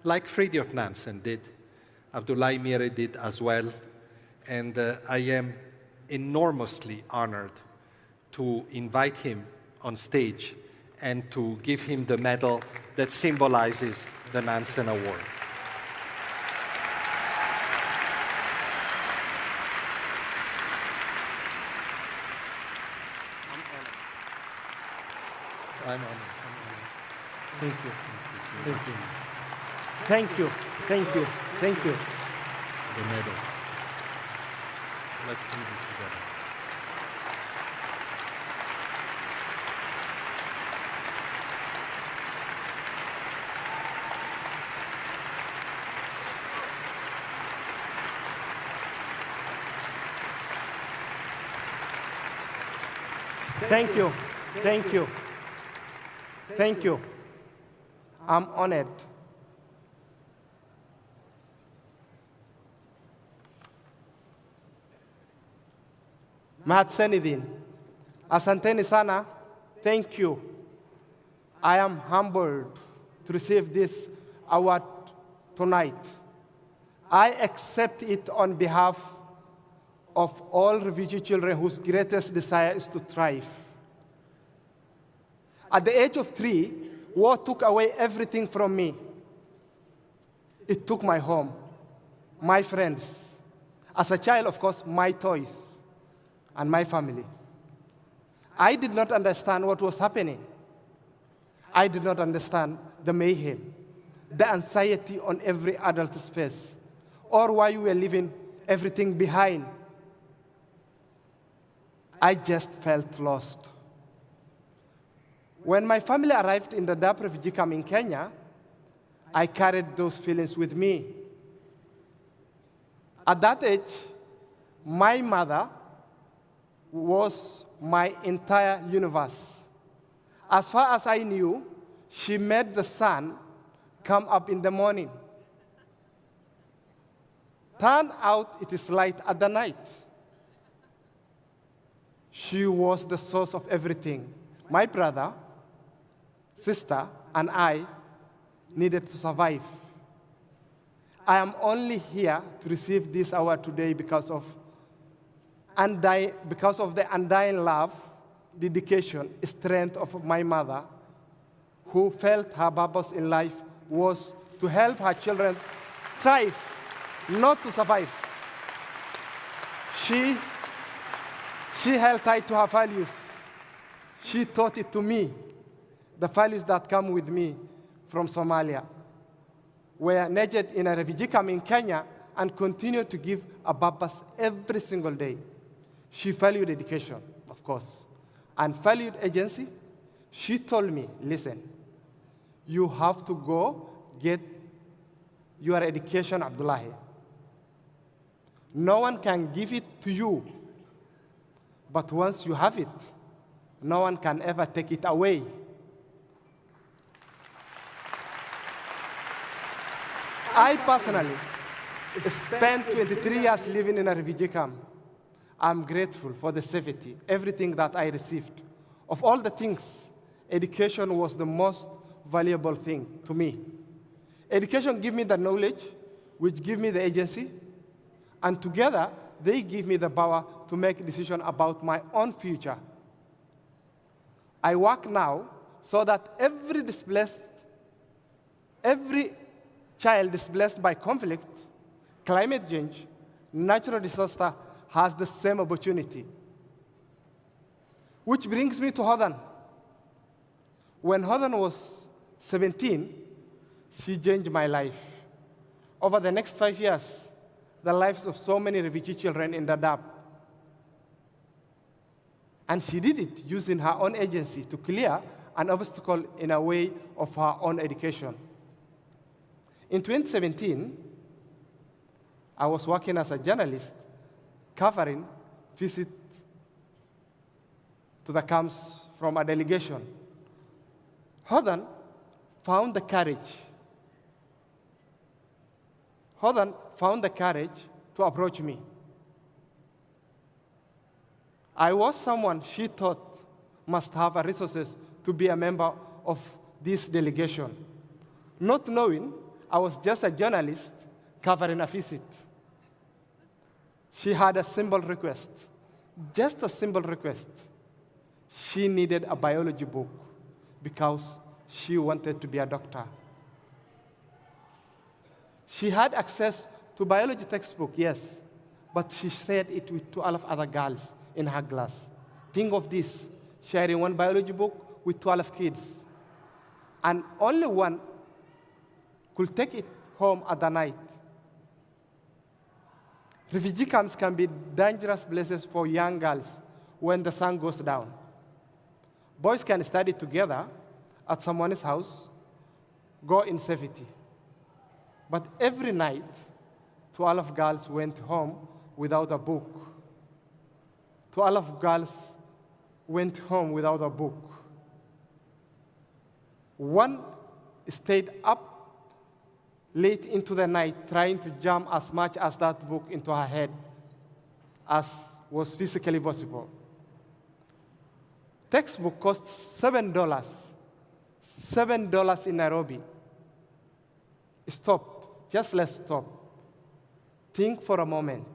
like Fridtjof Nansen did, Abdullahi Mire did as well, and I am enormously honored to invite him on stage and to give him the medal that symbolizes the Nansen Award. I'm honored. Thank you. Thank you. Thank you. Thank you. Thank you. The medal. Let's do this together. Thank you. Thank you. Thank you. I'm honored. Mahadsanidin. Asanteni sana. Thank you. I am humbled to receive this award tonight. I accept it on behalf of all refugee children whose greatest desire is to thrive. At the age of 3, war took away everything from me. It took my home, my friends. As a child, of course, my toys and my family. I did not understand what was happening. I did not understand the mayhem, the anxiety on every adult's face, or why we were leaving everything behind. I just felt lost. When my family arrived in the Dadaab refugee camp in Kenya, I carried those feelings with me. At that age, my mother was my entire universe. As far as I knew, she made the sun come up in the morning. Turn out it is light at the night. She was the source of everything. My brother, sister, and I needed to survive. I am only here to receive this award today because of the undying love, dedication, strength of my mother, who felt her purpose in life was to help her children thrive, not to survive. She held tight to her values. She taught it to me, the values that come with me from Somalia, were nurtured in a refugee camp in Kenya and continue to give a purpose every single day. She valued education, of course, and valued agency. She told me, listen, you have to go get your education, Abdullahi. No one can give it to you, but once you have it, no one can ever take it away. I personally spent 23 years living in a refugee camp. I'm grateful for the safety, everything that I received. Of all the things, education was the most valuable thing to me. Education gave me the knowledge, which gave me the agency, and together, they give me the power to make decisions about my own future. I work now so that every child displaced by conflict, climate change, natural disaster has the same opportunity. Which brings me to Hodan. When Hodan was 17, she changed my life. Over the next 5 years, the lives of so many refugee children in Dadaab. And she did it using her own agency to clear an obstacle in a way of her own education. In 2017, I was working as a journalist covering visit to the camps from a delegation. Hodan found the courage. Hodan found the courage to approach me. I was someone she thought must have resources to be a member of this delegation. Not knowing, I was just a journalist covering a visit. She had a simple request, just a simple request. She needed a biology book because she wanted to be a doctor. She had access to biology textbook, yes, but she shared it with 12 other girls in her class. Think of this, sharing one biology book with 12 kids, and only one could take it home at the night. Refugee camps can be dangerous places for young girls when the sun goes down. Boys can study together at someone's house, go in safety. But every night, 12 girls went home without a book. 12 girls went home without a book. One stayed up late into the night trying to jam as much as that book into her head as was physically possible. Textbook costs $7. $7 in Nairobi. Stop. Just let's stop. Think for a moment.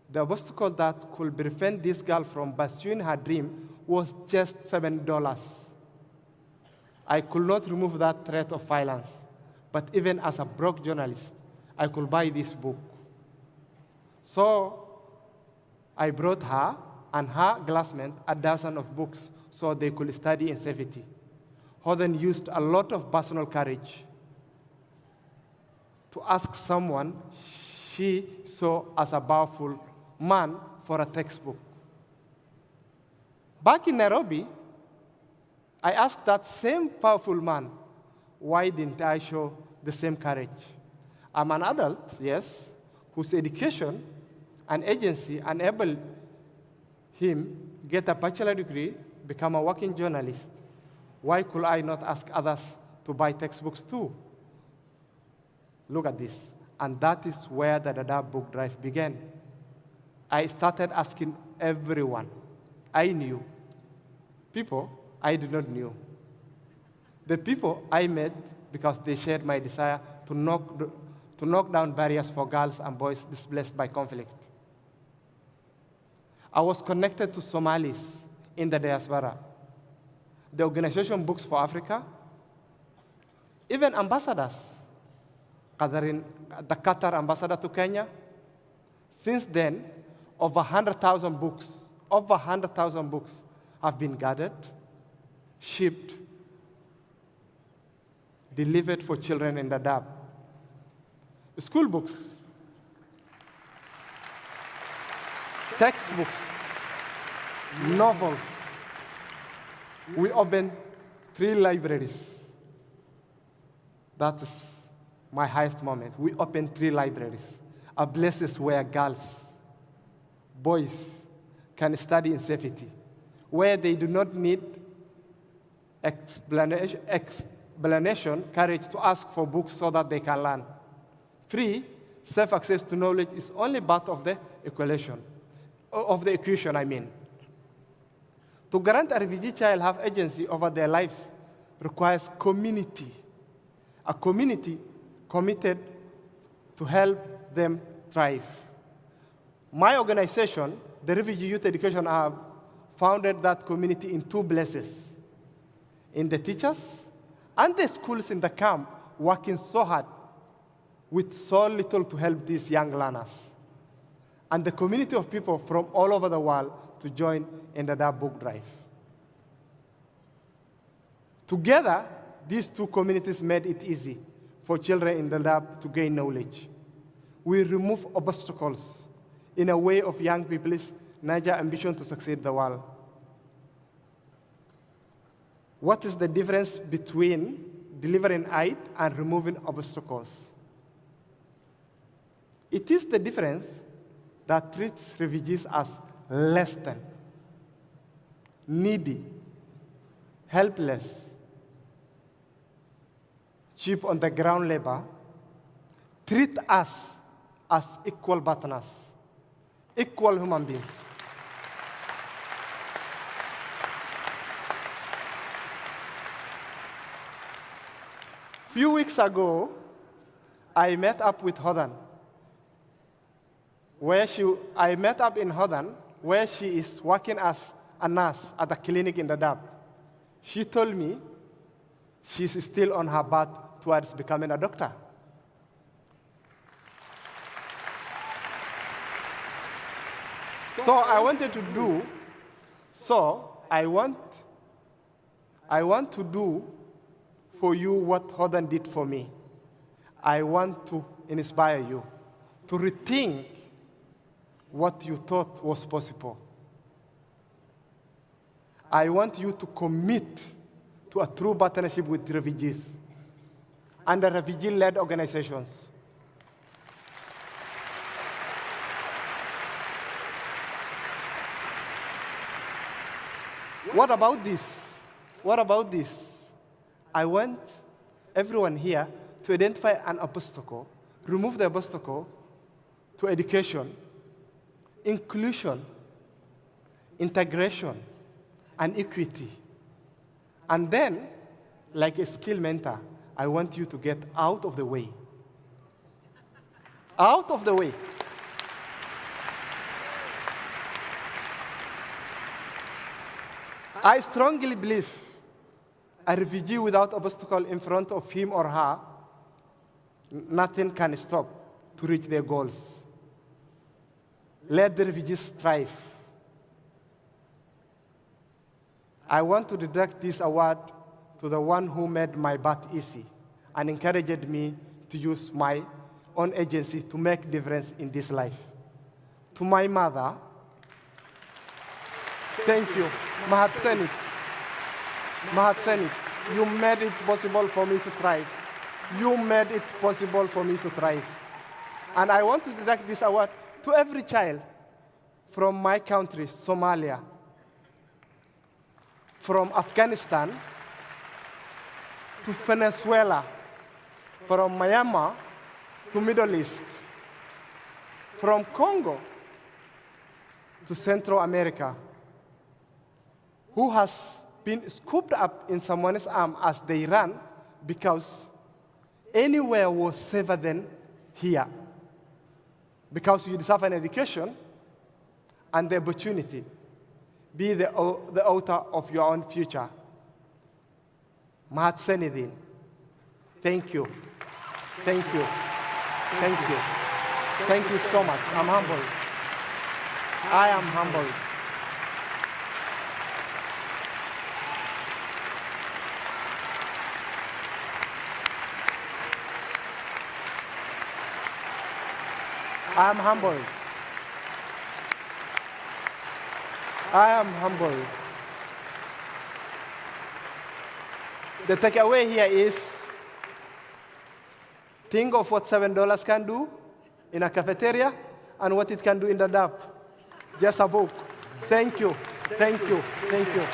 The obstacle that could prevent this girl from pursuing her dream was just $7. I could not remove that threat of violence, but even as a broke journalist, I could buy this book. So I brought her and her classmates a dozen of books so they could study in safety. Holden used a lot of personal courage to ask someone she saw as a powerful man for a textbook. Back in Nairobi, I asked that same powerful man, why didn't I show the same courage? I'm an adult, yes, whose education and agency enabled him get a bachelor degree, become a working journalist. Why could I not ask others to buy textbooks too? Look at this. And that is where the Dadaab book drive began. I started asking everyone I knew, people I did not know. The people I met because they shared my desire to knock down barriers for girls and boys displaced by conflict. I was connected to Somalis in the diaspora, the organization Books for Africa, even ambassadors, the Qatar ambassador to Kenya. Since then, over 100,000 books have been gathered, shipped, delivered for children in Dadaab. School books, textbooks, novels. We opened 3 libraries. That is my highest moment. We opened 3 libraries, a places where girls, boys can study in safety, where they do not need explanation, courage to ask for books so that they can learn. Free, safe access to knowledge is only part of the equation, To grant a refugee child have agency over their lives requires community, a community committed to help them thrive. My organization, the Refugee Youth Education Hub, founded that community in 2 places, in the teachers and the schools in the camp, working so hard with so little to help these young learners, and the community of people from all over the world to join in the Dadaab book drive. Together, these 2 communities made it easy for children in Dadaab to gain knowledge. We remove obstacles in a way of young people's Niger ambition to succeed the world. What is the difference between delivering aid and removing obstacles? It is the difference that treats refugees as less than, needy, helpless, cheap on the ground labor. Treat us as equal partners, equal human beings. Few weeks ago, I met up with Hodan, I met up in Hodan, where she is working as a nurse at a clinic in Dadaab. She told me she's still on her path towards becoming a doctor. So I want to do for you what Hodan did for me. I want to inspire you to rethink what you thought was possible. I want you to commit to a true partnership with refugees and the refugee-led organizations. What about this? What about this? I want everyone here to identify an obstacle, remove the obstacle to education, inclusion, integration, and equity. And then, like a skill mentor, I want you to get out of the way. Out of the way. I strongly believe a refugee without obstacle in front of him or her, nothing can stop to reach their goals. Let the refugees thrive. I want to dedicate this award to the one who made my path easy and encouraged me to use my own agency to make a difference in this life. To my mother, thank you. Mahat Senit. Mahat Senit, you made it possible for me to thrive. You made it possible for me to thrive. And I want to dedicate this award to every child from my country, Somalia, from Afghanistan to Venezuela, from Myanmar to Middle East, from Congo to Central America, who has been scooped up in someone's arm as they ran because anywhere was safer than here. Because you deserve an education and the opportunity. Be the author of your own future. Mahat Senidin, thank you. Thank you. Thank you. Thank you so much. I'm humbled. I am humbled. I am humbled. I am humbled. The takeaway here is, think of what $7 can do in a cafeteria and what it can do in the Dadaab. Just a book. Thank you. Thank you. Thank you.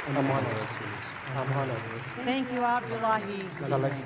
I'm honored. I'm honored. Thank you, Abdullahi. It's a life.